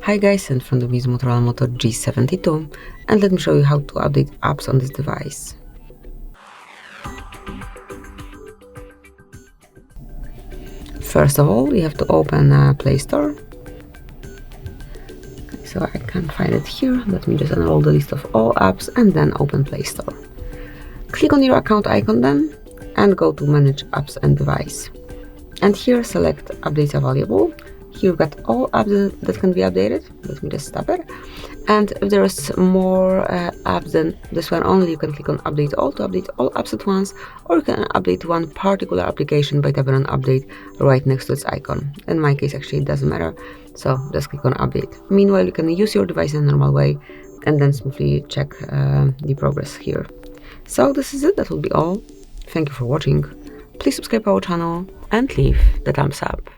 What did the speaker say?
Hi guys, in front of me is Motorola Moto G72 and let me show you how to update apps on this device. First of all, you have to open Play Store. So I can't find it here. Let me just unroll the list of all apps and then open Play Store. Click on your account icon then and go to Manage Apps and Device. And here select Updates Available. Here you've got all apps that can be updated. Let me just stop it. And if there is more apps than this one only, you can click on Update All to update all apps at once, or you can update one particular application by tapping on Update right next to its icon. In my case, actually, it doesn't matter, so just click on Update. Meanwhile, you can use your device in a normal way and then smoothly check the progress here. So this is it. That will be all. Thank you for watching. Please subscribe our channel and leave the thumbs up.